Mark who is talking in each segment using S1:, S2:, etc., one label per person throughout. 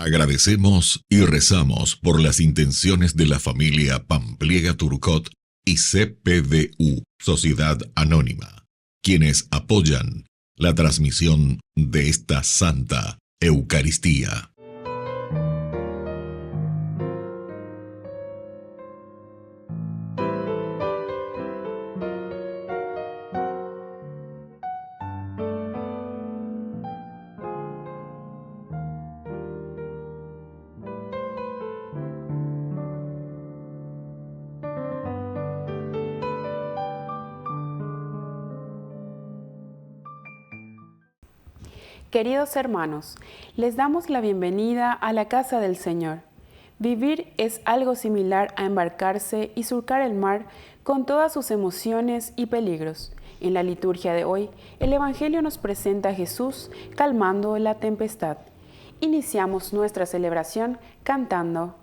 S1: Agradecemos y rezamos por las intenciones de la familia Pampliega Turcot y CPDU, Sociedad Anónima, quienes apoyan la transmisión de esta Santa Eucaristía.
S2: Queridos hermanos, les damos la bienvenida a la casa del Señor. Vivir es algo similar a embarcarse y surcar el mar con todas sus emociones y peligros. En la liturgia de hoy, el Evangelio nos presenta a Jesús calmando la tempestad. Iniciamos nuestra celebración cantando.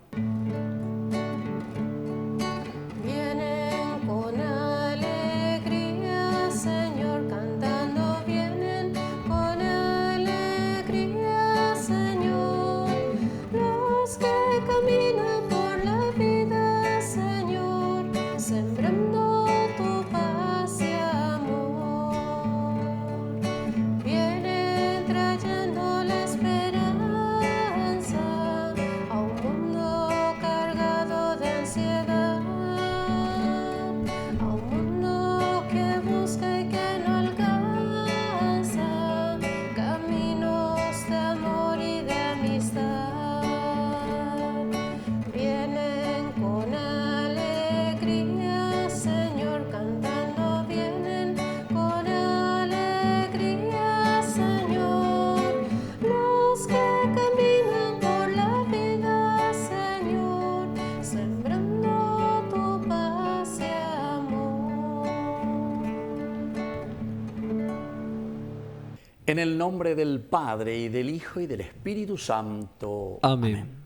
S3: En el nombre del Padre, y del Hijo, y del Espíritu Santo.
S4: Amén.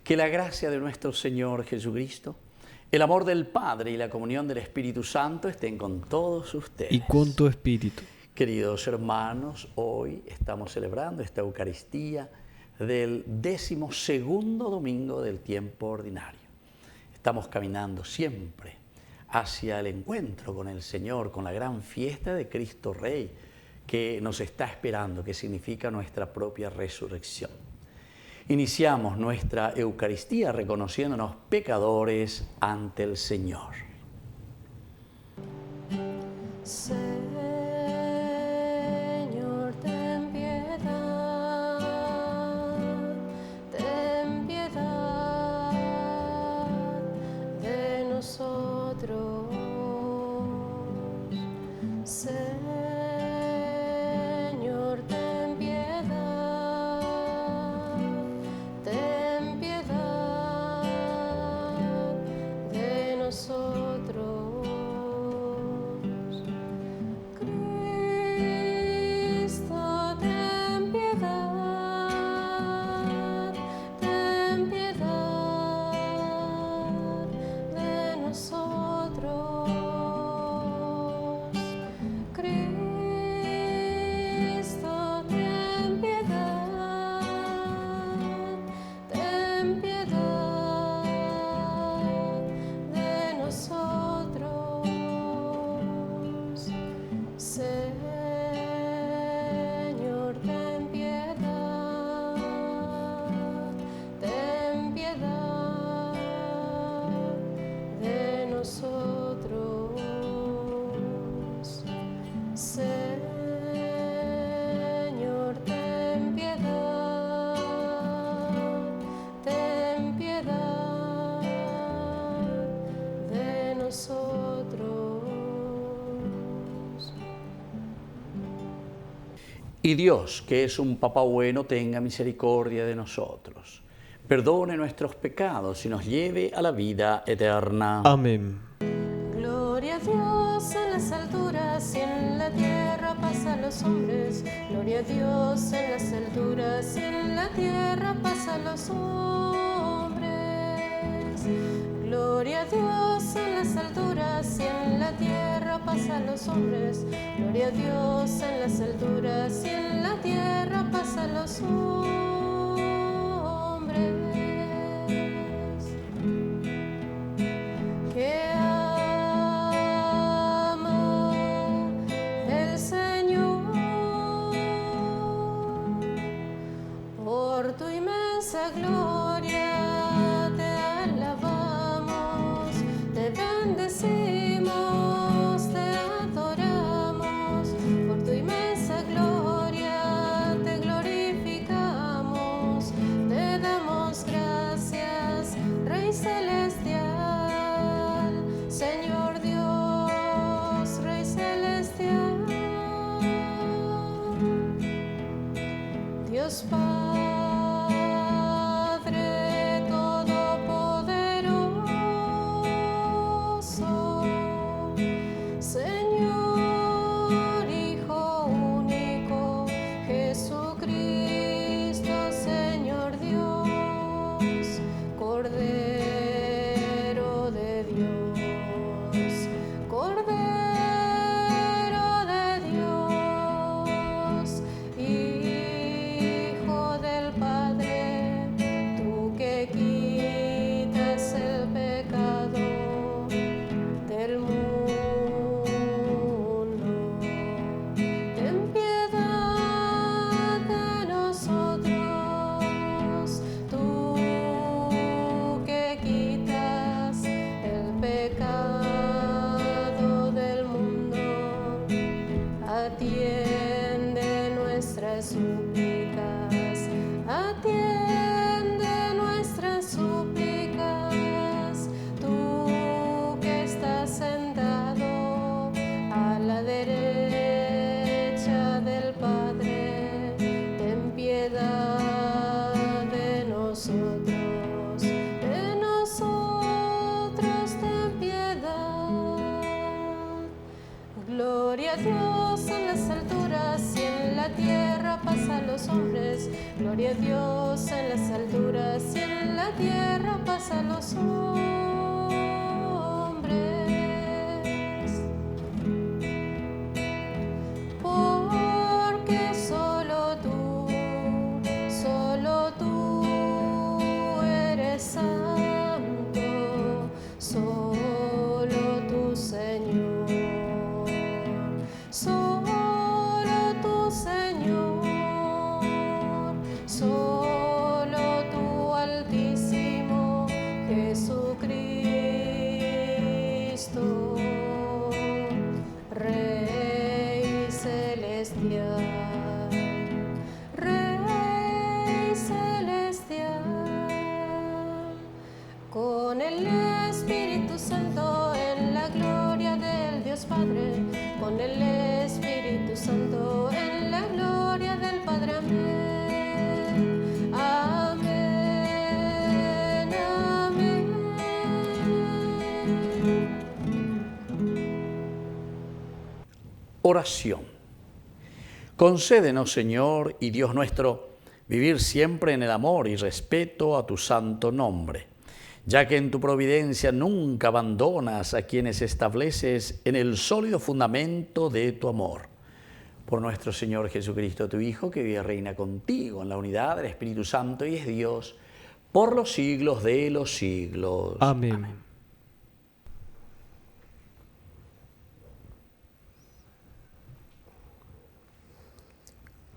S3: Que la gracia de nuestro Señor Jesucristo, el amor del Padre y la comunión del Espíritu Santo estén con todos ustedes.
S4: Y con tu espíritu.
S3: Queridos hermanos, hoy estamos celebrando esta Eucaristía del 12º domingo del tiempo ordinario. Estamos caminando siempre hacia el encuentro con el Señor, con la gran fiesta de Cristo Rey, que nos está esperando, que significa nuestra propia resurrección. Iniciamos nuestra Eucaristía reconociéndonos pecadores ante el Señor.
S5: Señor, ten piedad de nosotros.
S3: Y Dios, que es un Papá bueno, tenga misericordia de nosotros, perdone nuestros pecados y nos lleve a la vida eterna.
S4: Amén.
S5: Gloria a Dios en las alturas y en la tierra paz a los hombres. Gloria a Dios en las alturas y en la tierra paz a los hombres. Gloria a Dios en las alturas y en la tierra paz a los hombres. Gloria a Dios en las alturas y en la tierra paz a los hombres. que ama el Señor. Por tu inmensa gloria te alabamos, te bendecimos, te adoramos. Por tu inmensa gloria te glorificamos, te damos gracias, Rey celestial, Señor Dios, Rey celestial, Dios Padre todopoderoso, Señor Hijo único, Jesucristo, Señor Dios, Cordero de Dios, Cordero de Dios, Hijo del Padre, tú que quitas el pecado del mundo. Ten piedad de nosotros, tú que quitas el pecado del mundo. Atiende nuestras súplicas, atiende nuestras súplicas, tú que estás sentado a la derecha del Padre, ten piedad de nosotros, ten piedad. Gloria a Dios en las alturas y en la tierra paz a los hombres. Gloria a Dios en las alturas y en la tierra paz a los hombres. Porque solo tú eres santo, solo tú, Señor. Solo tú, Señor, solo tú, Altísimo Jesucristo, Rey celestial, Rey celestial, con el Espíritu Santo en la gloria del Dios Padre, con el Espíritu Santo en la gloria del Padre. Amén. Amén. Amén.
S3: Oración. Concédenos, Señor y Dios nuestro, vivir siempre en el amor y respeto a tu santo nombre, ya que en tu providencia nunca abandonas a quienes estableces en el sólido fundamento de tu amor. Por nuestro Señor Jesucristo, tu Hijo, que vive y reina contigo en la unidad del Espíritu Santo y es Dios, por los siglos de los siglos.
S4: Amén.
S3: Amén.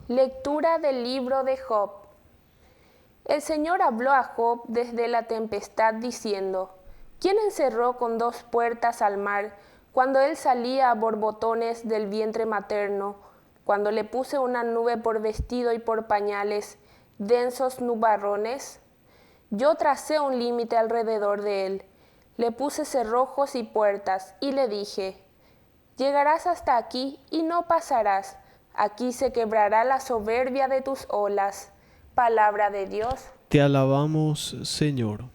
S2: Lectura del libro de Job. El Señor habló a Job desde la tempestad diciendo: ¿Quién encerró con 2 puertas al mar cuando él salía a borbotones del vientre materno, cuando le puse una nube por vestido y por pañales, densos nubarrones? Yo tracé un límite alrededor de él, le puse cerrojos y puertas, y le dije: llegarás hasta aquí y no pasarás, aquí se quebrará la soberbia de tus olas. Palabra de Dios.
S4: Te alabamos, Señor.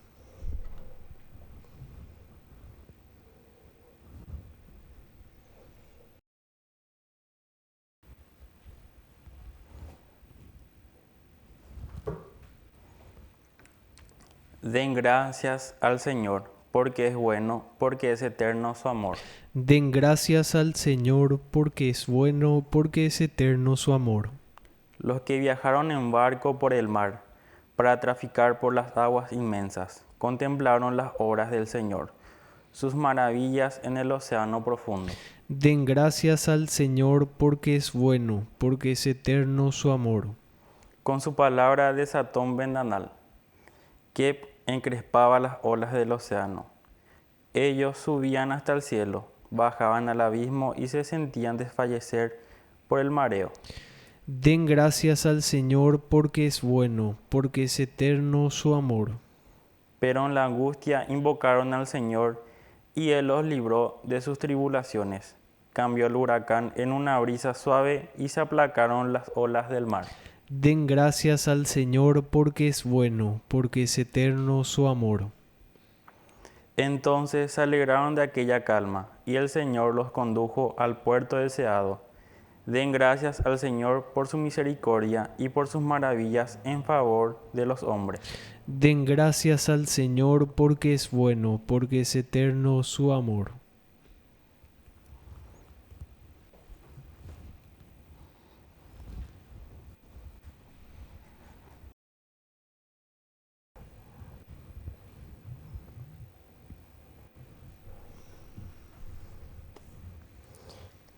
S6: Den gracias al Señor, porque es bueno, porque es eterno su amor.
S4: Den gracias al Señor, porque es bueno, porque es eterno su amor.
S6: Los que viajaron en barco por el mar, para traficar por las aguas inmensas. Contemplaron las obras del Señor, sus maravillas en el océano profundo.
S4: Den gracias al Señor porque es bueno, porque es eterno su amor.
S6: Con su palabra desató un vendaval que encrespaba las olas del océano. Ellos subían hasta el cielo, bajaban al abismo y se sentían desfallecer por el mareo.
S4: Den gracias al Señor porque es bueno, porque es eterno su amor.
S6: Pero en la angustia invocaron al Señor y Él los libró de sus tribulaciones. Cambió el huracán en una brisa suave y se aplacaron las olas del mar.
S4: Den gracias al Señor porque es bueno, porque es eterno su amor.
S6: Entonces se alegraron de aquella calma, y el Señor los condujo al puerto deseado. Den gracias al Señor por su misericordia y por sus maravillas en favor de los hombres.
S4: Den gracias al Señor porque es bueno, porque es eterno su amor.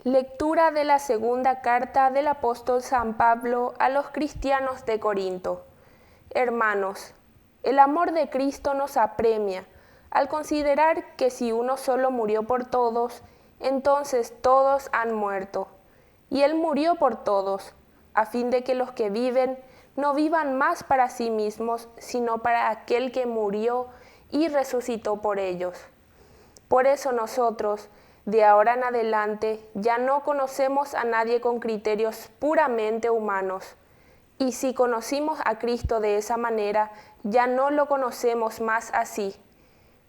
S7: Lectura de la segunda carta del apóstol San Pablo a los cristianos de Corinto. Hermanos, el amor de Cristo nos apremia al considerar que si uno solo murió por todos, entonces todos han muerto. Y Él murió por todos, a fin de que los que viven no vivan más para sí mismos, sino para aquel que murió y resucitó por ellos. Por eso nosotros, de ahora en adelante, ya no conocemos a nadie con criterios puramente humanos. Y si conocimos a Cristo de esa manera, ya no lo conocemos más así.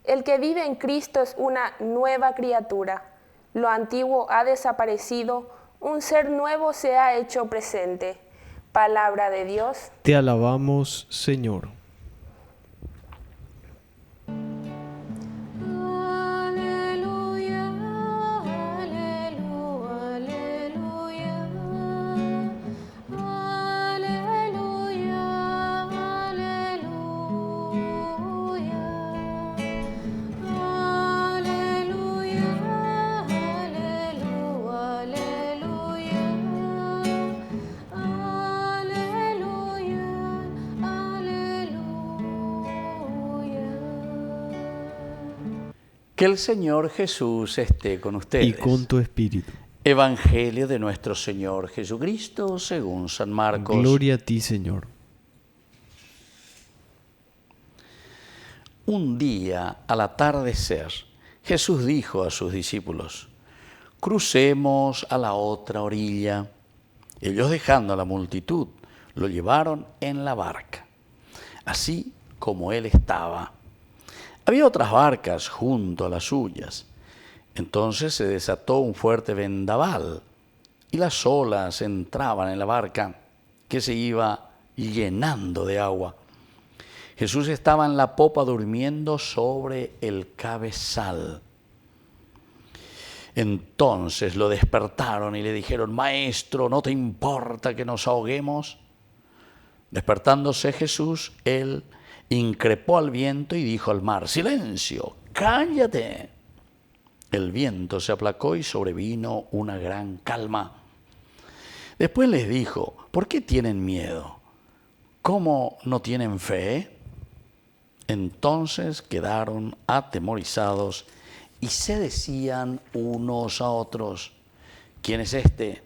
S7: El que vive en Cristo es una nueva criatura. Lo antiguo ha desaparecido, un ser nuevo se ha hecho presente. Palabra de Dios.
S4: Te alabamos, Señor.
S3: Que el Señor Jesús esté con ustedes.
S4: Y con tu espíritu.
S3: Evangelio de nuestro Señor Jesucristo según San Marcos.
S4: Gloria a ti, Señor.
S3: Un día, al atardecer, Jesús dijo a sus discípulos: crucemos a la otra orilla. Ellos, dejando a la multitud, lo llevaron en la barca, así como él estaba. Había otras barcas junto a las suyas. Entonces se desató un fuerte vendaval y las olas entraban en la barca, que se iba llenando de agua. Jesús estaba en la popa durmiendo sobre el cabezal. Entonces lo despertaron y le dijeron: Maestro, ¿no te importa que nos ahoguemos? Despertándose Jesús, él increpó al viento y dijo al mar: ¡Silencio! ¡Cállate! El viento se aplacó y sobrevino una gran calma. Después les dijo: ¿por qué tienen miedo? ¿Cómo no tienen fe? Entonces quedaron atemorizados y se decían unos a otros: ¿quién es este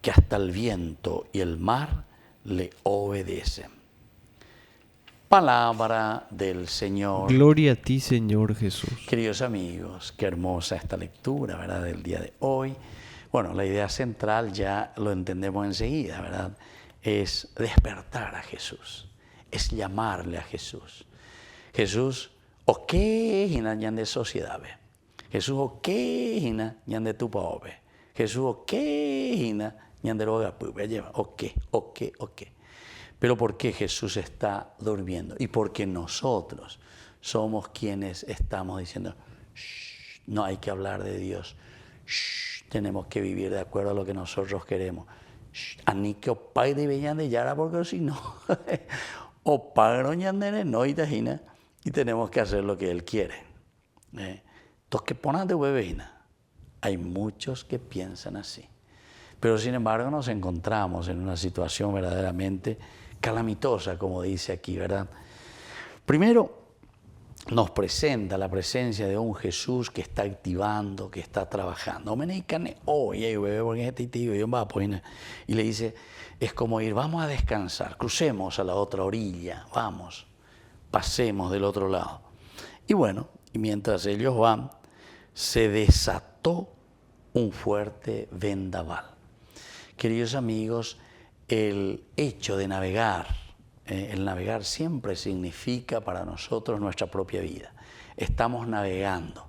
S3: que hasta el viento y el mar le obedecen? Palabra del Señor.
S4: Gloria a ti, Señor Jesús.
S3: Queridos amigos, qué hermosa esta lectura, ¿verdad?, del día de hoy. Bueno, la idea central ya lo entendemos enseguida, ¿verdad? Es despertar a Jesús, es llamarle a Jesús. Jesús, ¿o qué hina de sociedad? Jesús, ¿o qué hina de tu pobre? Jesús, ¿o qué hina de roga? ¿O qué? Pero ¿por qué Jesús está durmiendo? Y porque nosotros somos quienes estamos diciendo: no hay que hablar de Dios, tenemos que vivir de acuerdo a lo que nosotros queremos. Porque si no, o pagro ñandere no itajina, y tenemos que hacer lo que Él quiere. Entonces, que ponen de huevina. Hay muchos que piensan así. Pero sin embargo nos encontramos en una situación verdaderamente calamitosa, como dice aquí, ¿verdad? Primero, nos presenta la presencia de un Jesús que está activando, que está trabajando. Y le dice, es como ir, vamos a descansar, crucemos a la otra orilla, vamos, pasemos del otro lado. Y bueno, y mientras ellos van, se desató un fuerte vendaval. Queridos amigos, el hecho de navegar, el navegar siempre significa para nosotros nuestra propia vida. Estamos navegando.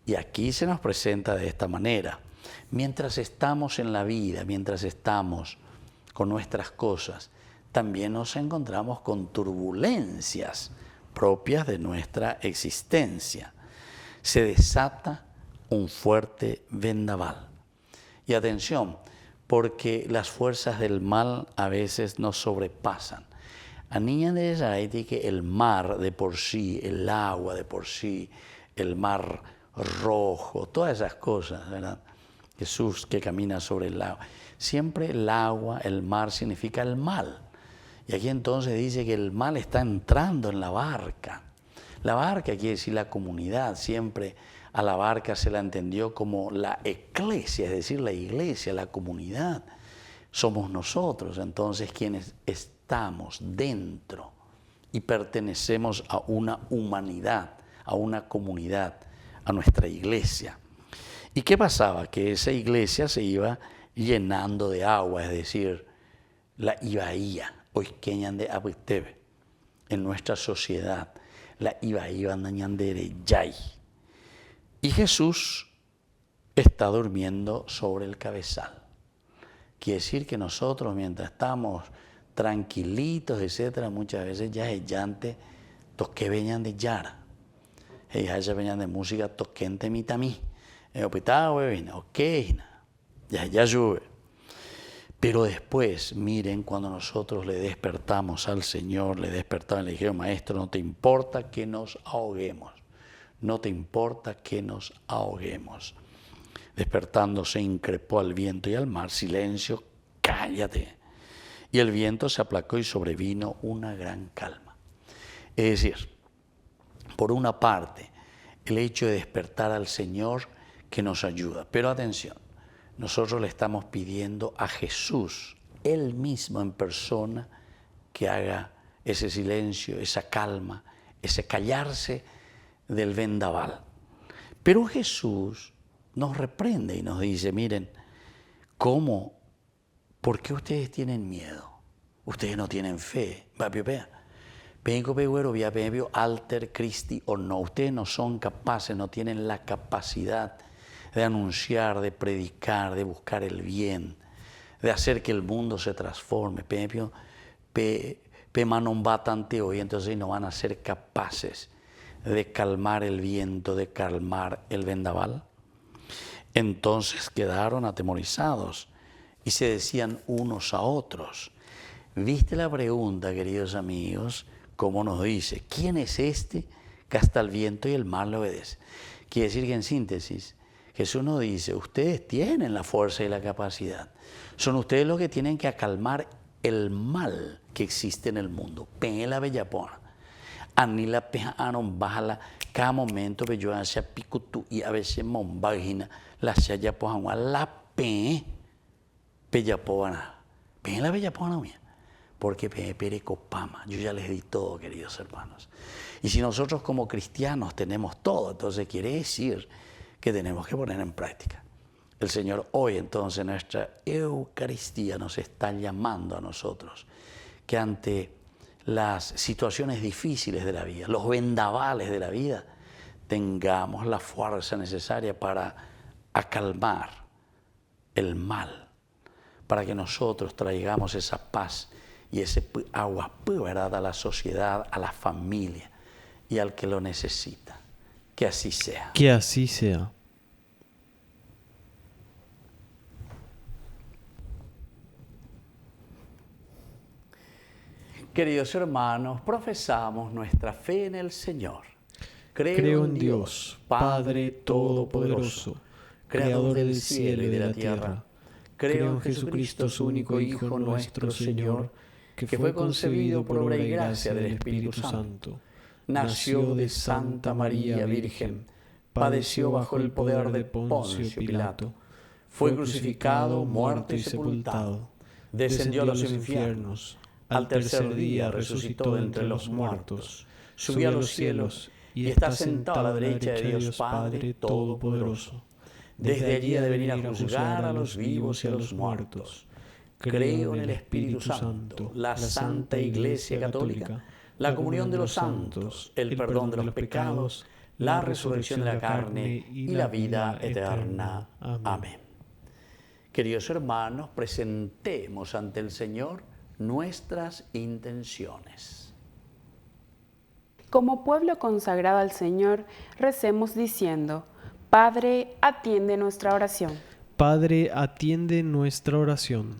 S3: Y aquí se nos presenta de esta manera. Mientras estamos en la vida, mientras estamos con nuestras cosas, también nos encontramos con turbulencias propias de nuestra existencia. Se desata un fuerte vendaval. Y atención, porque las fuerzas del mal a veces nos sobrepasan. Anían de esa que el mar de por sí, el agua de por sí, el mar rojo, todas esas cosas, ¿verdad? Jesús que camina sobre el agua. Siempre el agua, el mar significa el mal. Y aquí entonces dice que el mal está entrando en la barca. La barca quiere decir la comunidad. Siempre a la barca se la entendió como la eclesia, es decir, la iglesia, la comunidad. Somos nosotros, entonces, quienes estamos dentro y pertenecemos a una humanidad, a una comunidad, a nuestra iglesia. ¿Y qué pasaba? Que esa iglesia se iba llenando de agua, es decir, la Ibaía, Oisqueñan de Abuitebe, en nuestra sociedad, la Ibaía Andañandere Yay. Y Jesús está durmiendo sobre el cabezal. Quiere decir que nosotros, mientras estamos tranquilitos, etcétera, muchas veces ya es llante, toque veñan de yara. Ya veñan de música toquente mitamí. Ya llueve. Pero después, miren, cuando nosotros le despertamos al Señor, le despertamos, le dijeron, Maestro, no te importa que nos ahoguemos. No te importa que nos ahoguemos. Despertándose, increpó al viento y al mar, silencio, cállate. Y el viento se aplacó y sobrevino una gran calma. Es decir, por una parte, el hecho de despertar al Señor que nos ayuda. Pero atención, nosotros le estamos pidiendo a Jesús, Él mismo en persona, que haga ese silencio, esa calma, ese callarse del vendaval. Pero Jesús nos reprende y nos dice, miren, ¿cómo? ¿Por qué ustedes tienen miedo? Ustedes no tienen fe. Alter Christi o no. Ustedes no son capaces, no tienen la capacidad de anunciar, de predicar, de buscar el bien, de hacer que el mundo se transforme. Hoy, entonces no van a ser capaces de calmar el viento, de calmar el vendaval. Entonces quedaron atemorizados y se decían unos a otros. ¿Viste la pregunta, queridos amigos? ¿Cómo nos dice? ¿Quién es este que hasta el viento y el mar le obedece? Quiere decir que en síntesis, Jesús nos dice, ustedes tienen la fuerza y la capacidad. Son ustedes los que tienen que acalmar el mal que existe en el mundo. Pela bellapona. Anila pejaron bajala cada momento que yo hacia picutu y a veces mombagina la ya pojan la pe bellapona. Pe la bellapona mía. Porque perecopama. Yo ya les di todo, queridos hermanos. Y si nosotros como cristianos tenemos todo, entonces quiere decir que tenemos que poner en práctica. El Señor hoy entonces en nuestra Eucaristía nos está llamando a nosotros que ante las situaciones difíciles de la vida, los vendavales de la vida, tengamos la fuerza necesaria para acalmar el mal, para que nosotros traigamos esa paz y ese agua, ¿verdad?, a la sociedad, a la familia y al que lo necesita. Que así sea.
S4: Que así sea.
S3: Queridos hermanos, profesamos nuestra fe en el Señor.
S4: Creo en Dios, Padre Todopoderoso, Creador del cielo y de la tierra. Creo en Jesucristo, su único Hijo, nuestro Señor, que fue concebido por obra y gracia del Espíritu Santo. Nació de Santa María Virgen, padeció bajo el poder de Poncio Pilato, fue crucificado, muerto y sepultado, descendió a los infiernos, al tercer día resucitó de entre los muertos, subió a los cielos y está sentado a la derecha de Dios Padre Todopoderoso. Desde allí ha de venir a juzgar a los vivos y a los muertos. Creo en el Espíritu Santo, la Santa Iglesia Católica, la comunión de los santos, el perdón de los pecados, la resurrección de la carne y la vida eterna. Amén. Queridos hermanos, presentemos ante el Señor nuestras intenciones.
S2: Como pueblo consagrado al Señor, recemos diciendo: Padre, atiende nuestra oración.
S4: Padre, atiende nuestra oración.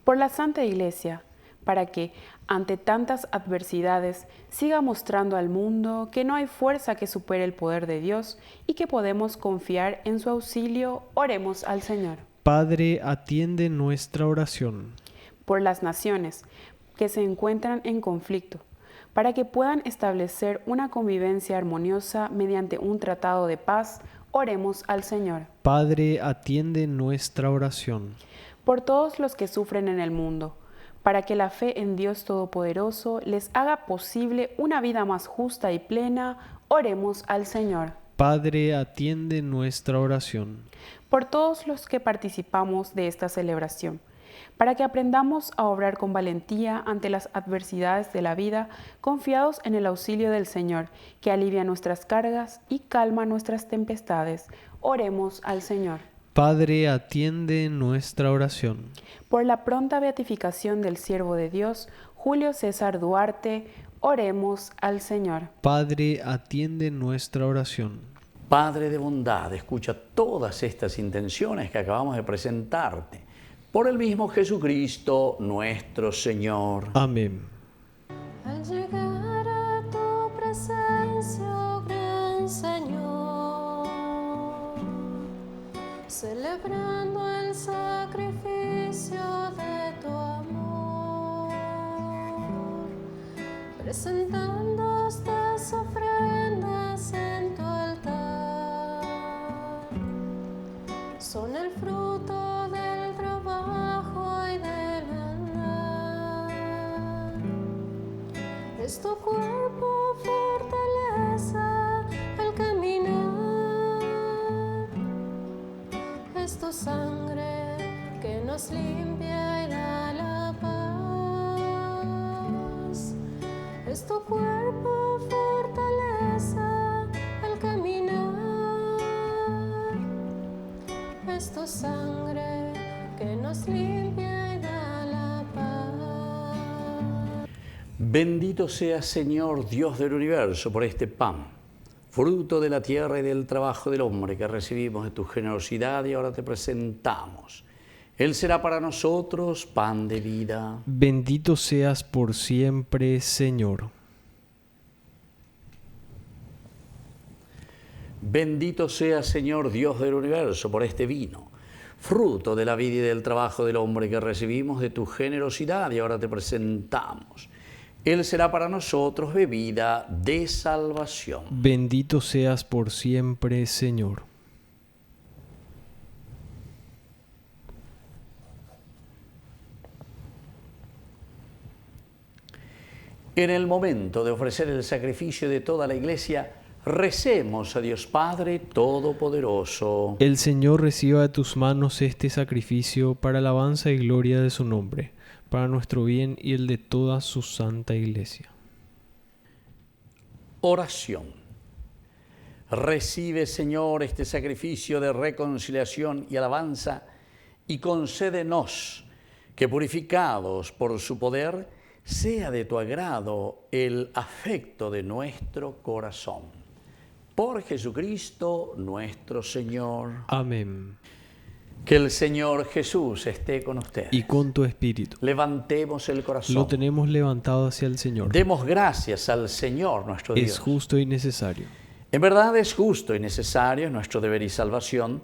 S2: Por la Santa Iglesia, para que, ante tantas adversidades, siga mostrando al mundo que no hay fuerza que supere el poder de Dios y que podemos confiar en su auxilio, oremos al Señor.
S4: Padre, atiende nuestra oración.
S2: Por las naciones que se encuentran en conflicto, para que puedan establecer una convivencia armoniosa mediante un tratado de paz, oremos al Señor.
S4: Padre, atiende nuestra oración.
S2: Por todos los que sufren en el mundo, para que la fe en Dios Todopoderoso les haga posible una vida más justa y plena, oremos al Señor.
S4: Padre, atiende nuestra oración.
S2: Por todos los que participamos de esta celebración, para que aprendamos a obrar con valentía ante las adversidades de la vida, confiados en el auxilio del Señor, que alivia nuestras cargas y calma nuestras tempestades. Oremos al Señor.
S4: Padre, atiende nuestra oración.
S2: Por la pronta beatificación del siervo de Dios, Julio César Duarte, oremos al Señor.
S4: Padre, atiende nuestra oración.
S3: Padre de bondad, escucha todas estas intenciones que acabamos de presentarte. Por el mismo Jesucristo, nuestro Señor.
S4: Amén.
S5: Al llegar a tu presencia, oh gran Señor, celebrando el sacrificio de tu amor, presentando estas ofrendas en tu altar, son el fruto del trabajo y del andar. Es tu cuerpo fortaleza al caminar, es tu sangre que nos limpia y da la paz. Es tu cuerpo fortaleza al caminar, es tu sangre que nos limpia y da la paz.
S3: Bendito seas, Señor, Dios del universo, por este pan, fruto de la tierra y del trabajo del hombre que recibimos de tu generosidad y ahora te presentamos. Él será para nosotros pan de vida.
S4: Bendito seas por siempre, Señor.
S3: Bendito seas, Señor, Dios del universo, por este vino, fruto de la vida y del trabajo del hombre que recibimos de tu generosidad y ahora te presentamos. Él será para nosotros bebida de salvación.
S4: Bendito seas por siempre, Señor.
S3: En el momento de ofrecer el sacrificio de toda la Iglesia, recemos a Dios Padre Todopoderoso.
S4: El Señor reciba de tus manos este sacrificio para alabanza y gloria de su nombre, para nuestro bien y el de toda su santa Iglesia.
S3: Oración. Recibe, Señor, este sacrificio de reconciliación y alabanza y concédenos que, purificados por su poder, sea de tu agrado el afecto de nuestro corazón. Por Jesucristo nuestro Señor.
S4: Amén.
S3: Que el Señor Jesús esté con ustedes.
S4: Y con tu espíritu.
S3: Levantemos el corazón.
S4: Lo tenemos levantado hacia el Señor.
S3: Demos gracias al Señor nuestro Dios.
S4: Es justo y necesario.
S3: En verdad es justo y necesario, es nuestro deber y salvación,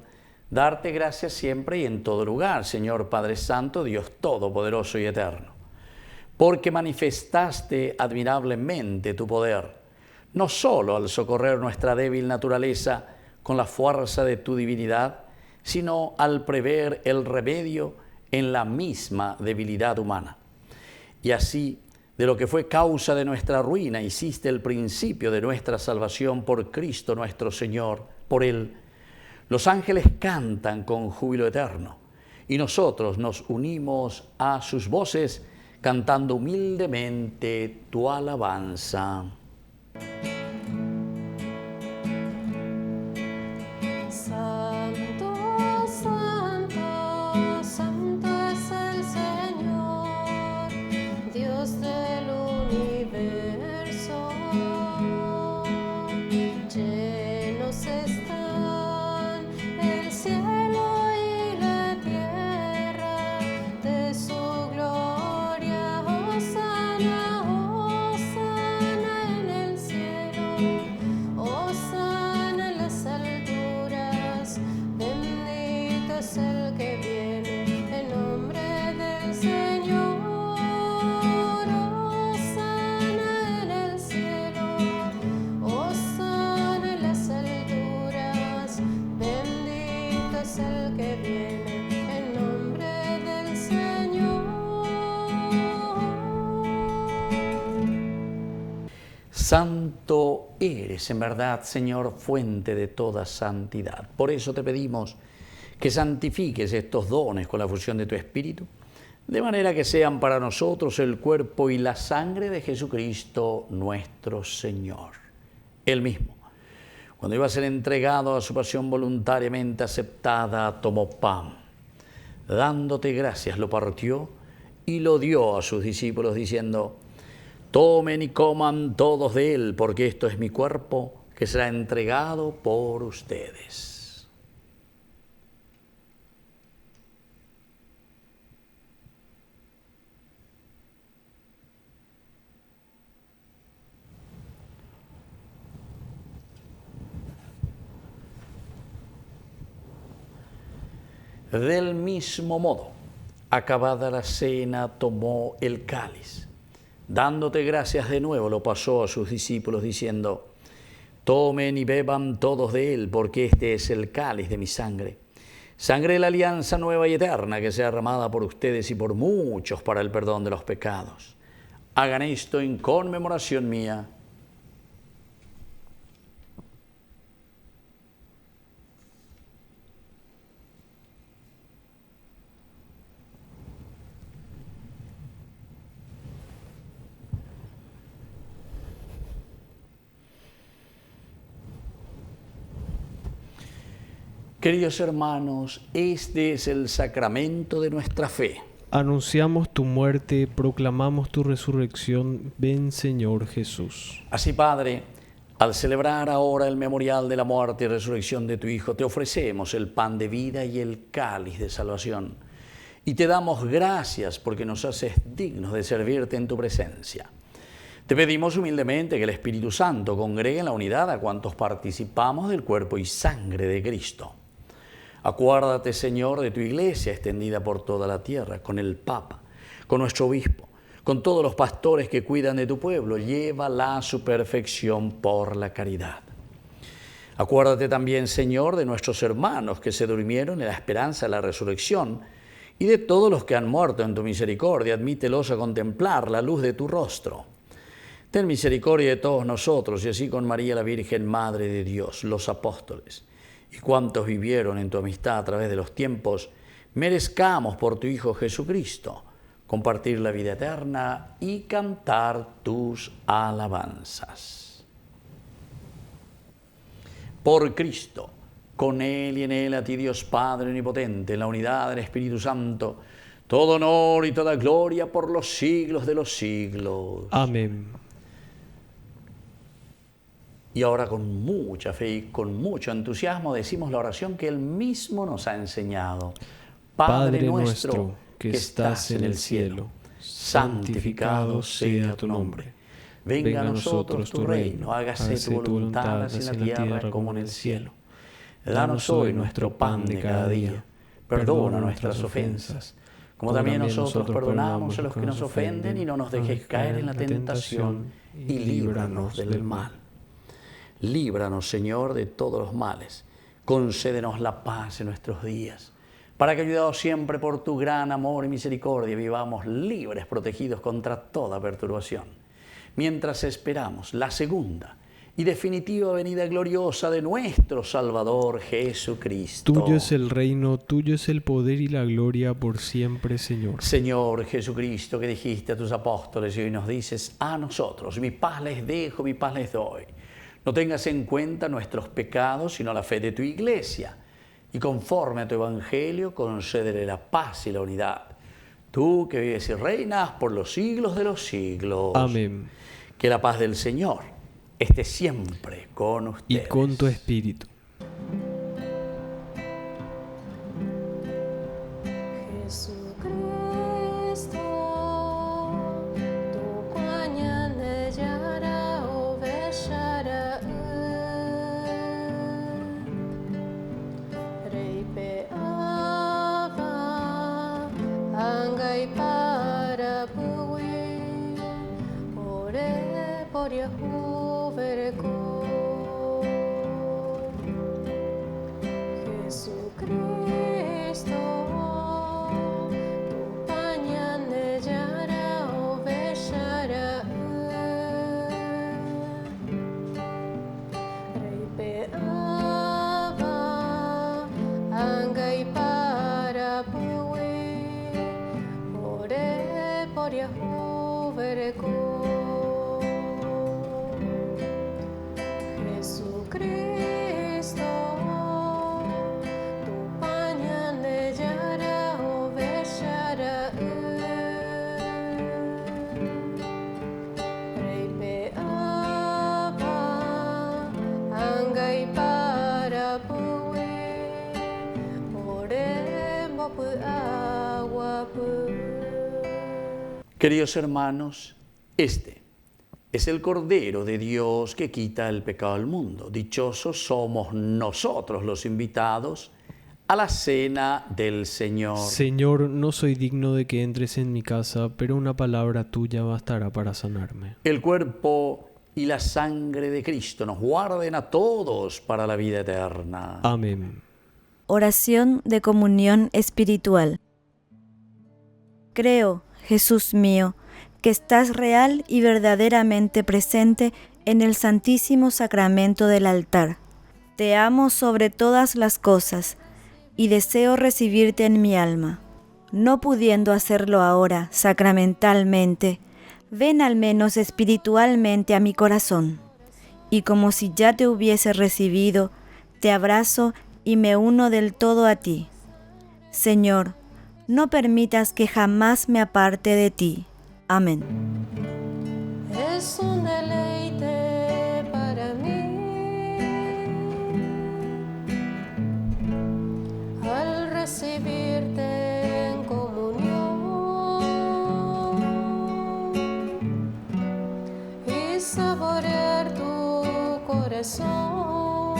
S3: darte gracias siempre y en todo lugar, Señor Padre Santo, Dios Todopoderoso y Eterno, porque manifestaste admirablemente tu poder, no solo al socorrer nuestra débil naturaleza con la fuerza de tu divinidad, sino al prever el remedio en la misma debilidad humana. Y así, de lo que fue causa de nuestra ruina, hiciste el principio de nuestra salvación por Cristo nuestro Señor. Por Él, los ángeles cantan con júbilo eterno, y nosotros nos unimos a sus voces, cantando humildemente tu alabanza. Santo eres, en verdad, Señor, fuente de toda santidad. Por eso te pedimos que santifiques estos dones con la fusión de tu Espíritu, de manera que sean para nosotros el cuerpo y la sangre de Jesucristo nuestro Señor. Él mismo, cuando iba a ser entregado a su pasión voluntariamente aceptada, tomó pan. Dándote gracias, lo partió y lo dio a sus discípulos, diciendo: tomen y coman todos de él, porque esto es mi cuerpo, que será entregado por ustedes. Del mismo modo, acabada la cena, tomó el cáliz. Dándote gracias de nuevo, lo pasó a sus discípulos, diciendo: tomen y beban todos de él, porque este es el cáliz de mi sangre. Sangre de la alianza nueva y eterna, que sea derramada por ustedes y por muchos para el perdón de los pecados. Hagan esto en conmemoración mía. Queridos hermanos, este es el sacramento de nuestra fe.
S4: Anunciamos tu muerte, proclamamos tu resurrección. Ven, Señor Jesús.
S3: Así, Padre, al celebrar ahora el memorial de la muerte y resurrección de tu Hijo, te ofrecemos el pan de vida y el cáliz de salvación. Y te damos gracias porque nos haces dignos de servirte en tu presencia. Te pedimos humildemente que el Espíritu Santo congregue en la unidad a cuantos participamos del cuerpo y sangre de Cristo. Acuérdate, Señor, de tu iglesia extendida por toda la tierra, con el Papa, con nuestro obispo, con todos los pastores que cuidan de tu pueblo. Llévala a su perfección por la caridad. Acuérdate también, Señor, de nuestros hermanos que se durmieron en la esperanza de la resurrección y de todos los que han muerto en tu misericordia. Admítelos a contemplar la luz de tu rostro. Ten misericordia de todos nosotros y así con María la Virgen, Madre de Dios, los apóstoles y cuantos vivieron en tu amistad a través de los tiempos, merezcamos por tu Hijo Jesucristo compartir la vida eterna y cantar tus alabanzas. Por Cristo, con Él y en Él, a ti Dios Padre Omnipotente, en la unidad del Espíritu Santo, todo honor y toda gloria por los siglos de los siglos.
S4: Amén.
S3: Y ahora con mucha fe y con mucho entusiasmo decimos la oración que Él mismo nos ha enseñado.
S4: Padre nuestro que estás en el cielo, santificado sea tu nombre.
S3: Venga a nosotros tu reino, hágase tu voluntad así en la tierra como en el cielo. Danos hoy nuestro pan de cada día. Perdona nuestras ofensas, como también nosotros perdonamos a los que nos ofenden, y no nos dejes caer en la tentación, y líbranos del mal. Líbranos, Señor, de todos los males. Concédenos la paz en nuestros días, para que, ayudados siempre por tu gran amor y misericordia, vivamos libres, protegidos contra toda perturbación, mientras esperamos la segunda y definitiva venida gloriosa de nuestro Salvador Jesucristo.
S4: Tuyo es el reino, tuyo es el poder y la gloria por siempre, Señor.
S3: Señor Jesucristo, que dijiste a tus apóstoles y hoy nos dices a nosotros: mi paz les dejo, mi paz les doy. No tengas en cuenta nuestros pecados, sino la fe de tu Iglesia. Y conforme a tu Evangelio, concédele la paz y la unidad. Tú que vives y reinas por los siglos de los siglos.
S4: Amén.
S3: Que la paz del Señor esté siempre con ustedes.
S4: Y con tu espíritu.
S3: Queridos hermanos, este es el Cordero de Dios que quita el pecado del mundo. Dichosos somos nosotros los invitados a la cena del Señor.
S4: Señor, no soy digno de que entres en mi casa, pero una palabra tuya bastará para sanarme.
S3: El cuerpo y la sangre de Cristo nos guarden a todos para la vida eterna.
S4: Amén.
S8: Oración de comunión espiritual. Creo, Jesús mío, que estás real y verdaderamente presente en el Santísimo Sacramento del altar. Te amo sobre todas las cosas y deseo recibirte en mi alma. No pudiendo hacerlo ahora sacramentalmente, ven al menos espiritualmente a mi corazón, y como si ya te hubiese recibido, te abrazo y me uno del todo a ti. Señor, no permitas que jamás me aparte de ti. Amén.
S5: Es un deleite para mí al recibirte en comunión y saborear tu corazón,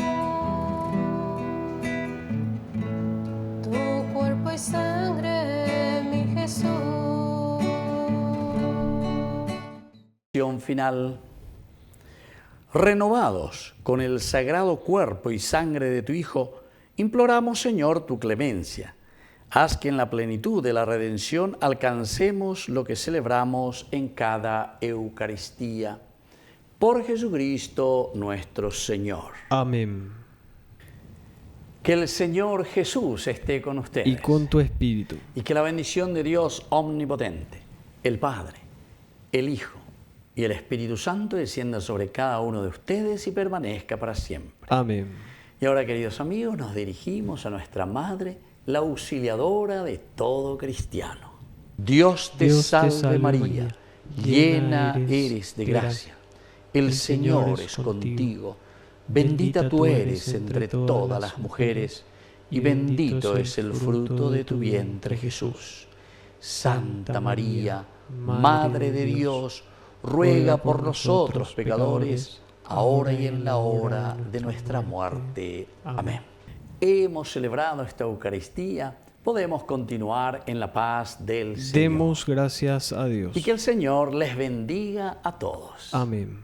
S5: tu cuerpo y sangre, mi Jesús.
S3: Final. Renovados con el sagrado cuerpo y sangre de tu Hijo, imploramos, Señor, tu clemencia. Haz que en la plenitud de la redención alcancemos lo que celebramos en cada Eucaristía. Por Jesucristo nuestro Señor.
S4: Amén.
S3: Que el Señor Jesús esté con ustedes.
S4: Y con tu espíritu.
S3: Y que la bendición de Dios omnipotente, el Padre, el Hijo y el Espíritu Santo descienda sobre cada uno de ustedes y permanezca para siempre.
S4: Amén.
S3: Y ahora, queridos amigos, nos dirigimos a nuestra Madre, la auxiliadora de todo cristiano. Dios te salve María, llena eres de gracia. El Señor es contigo. Bendita tú eres entre todas las mujeres, y bendito es el fruto de tu vientre, Jesús. Santa María, Madre de Dios, ruega por nosotros pecadores, ahora y en la hora de nuestra muerte. Amén. Hemos celebrado esta Eucaristía, podemos continuar en la paz del Señor.
S4: Demos gracias a Dios.
S3: Y que el Señor les bendiga a todos.
S4: Amén.